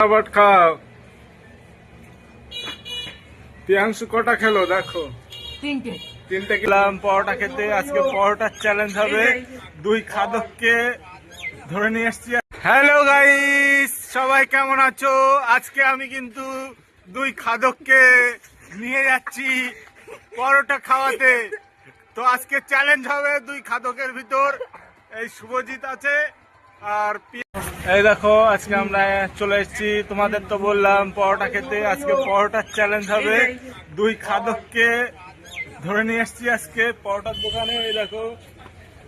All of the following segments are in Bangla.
খাবার খাও। প্রিয়াংশু কটা খেলো দেখো? তিনটে খেলাম পরোটা খেতে। আজকে পরোটার চ্যালেঞ্জ হবে। দুই খাদককে ধরে নিয়ে এসছি। হ্যালো গাইস, সবাই কেমন আছো? আজকে আমি কিন্তু দুই খাদককে নিয়ে যাচ্ছি পরোটা খাওয়াতে। তো আজকে চ্যালেঞ্জ হবে দুই খাদকের ভিতর। এই শুভজিৎ আছে আর এই দেখো, আজকে আমরা চলে এসেছি। তোমাদের তো বললাম পরোটা খেতে। আজকে পরোটার চ্যালেঞ্জ হবে। দুই খাদককে ধরে নিয়ে এসেছি আজকে পরোটার দোকানে। এই দেখো,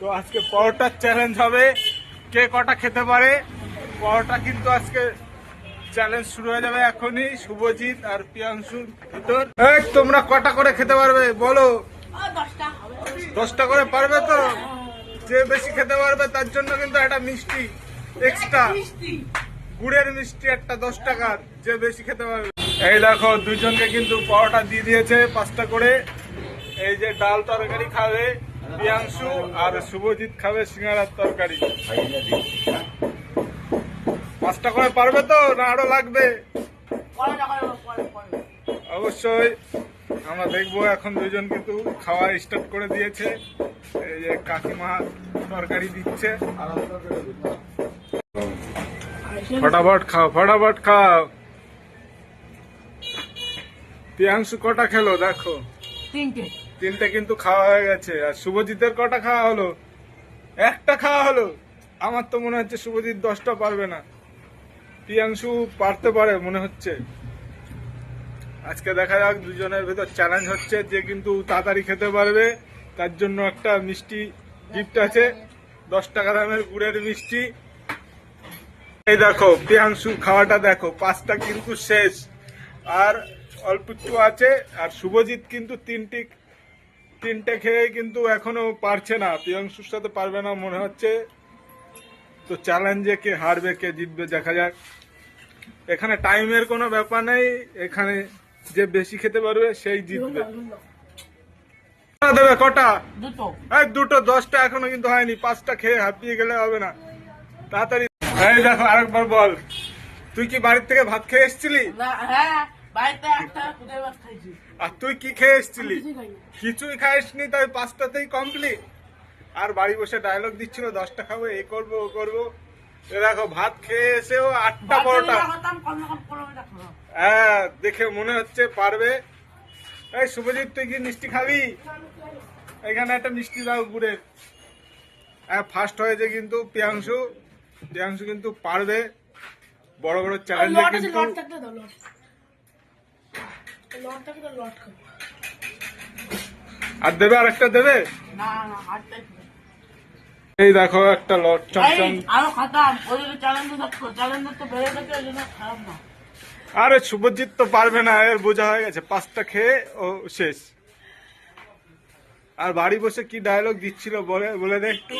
তো আজকে পরোটার চ্যালেঞ্জ হবে, কে কটা খেতে পারে। পরোটা কিন্তু আজকে চ্যালেঞ্জ শুরু হয়ে যাবে এখনই। শুভজিৎ আর প্রিয়াংশুর ভিতর। এই তোমরা কটা করে খেতে পারবে বলো? 10টা করে পারবে তো? যে বেশি খেতে পারবে তার জন্য কিন্তু একটা মিষ্টি এক্সট্রা, গুড়ের মিষ্টি একটা 10 টাকার, যে বেশি খেতে পারবে। এই দেখো, দুইজনকে কিন্তু পরোটা দিয়ে দিয়েছে 5টা করে। এই যে ডাল তরকারি খাবে প্রিয়াংশু, আর শুভজিৎ খাবে সিঙ্গারার তরকারি। 5টা করে পারবে তো না আরো লাগবে? অবশ্যই আমরা দেখবো। এখন দুইজন কিন্তু খাওয়া স্টার্ট করে দিয়েছে। এই যে কাকিমা তরকারি দিচ্ছে। ফটাফট খাও, ফটাফট খাও। প্রিয়াংশু কটা খেলো দেখো? তিনটে কিন্তু খাওয়া হয়ে গেছে। আর শুভজিতের কটা খাওয়া হলো? একটা খাওয়া হলো। আমার তো মনে হচ্ছে শুভজিৎ 10টা পারবে না। প্রিয়াংশু পারতে পারে মনে হচ্ছে। আজকে দেখা যাক, দুজনের ভেতর চ্যালেঞ্জ হচ্ছে, যে কিন্তু তাড়াতাড়ি খেতে পারবে তার জন্য একটা মিষ্টি গিফট আছে, 10 টাকা দামের গুড়ের মিষ্টি। এই দেখো প্রিয়াংশু খাওয়াটা দেখো, 5টা কিন্তু শেষ, আর অল্প একটু আছে। আর শুভজিৎ কিন্তু তিনটে খেয়ে কিন্তু এখনো পারছে না। প্রিয়াংশুর সাথে পারবে না মনে হচ্ছে। তো চ্যালেঞ্জে কে হারবে কে জিতবে দেখা যাক। এখানে টাইমের কোনো ব্যাপার নেই, এখানে যে বেশি খেতে পারবে সেই জিতবে। দেবে কটা? দুটো। 10টা এখনো কিন্তু হয়নি। 5টা খেয়ে হাঁপিয়ে গেলে হবে না, তাড়াতাড়ি। এই দেখো, আরেকবার বল, তুই কি বাড়ির থেকে ভাত খেয়ে এসেছিলি? আর তুই কি খেয়ে এসেছিলি? কিছুই খাইসনি, তাই 5টাতেই কমপ্লিট। আর বাড়ি বসে ডায়লগ দিচ্ছিল 10টা খাবো, এ করবো ও করবো। দেখো, ভাত খেয়ে এসেও 8টা পরোটা। হ্যাঁ, দেখে মনে হচ্ছে পারবে। এই শুভজিৎ, তুই কি মিষ্টি খাবি? এখানে একটা মিষ্টি দাও গুড়ের। ফার্স্ট হয়েছে কিন্তু প্রিয়াংশু কিন্তু পারবে। বড় বড় চ্যালেঞ্জে কিন্তু। আর দেবে, আর একটা দেবে। এই দেখো একটা লট চমচম। আরে শুভজিৎ তো পারবে না, এর বোঝা হয়ে গেছে। 5টা খেয়ে ও শেষ। আর বাড়ি বসে কি ডায়লগ দিচ্ছিল বলে দে একটু।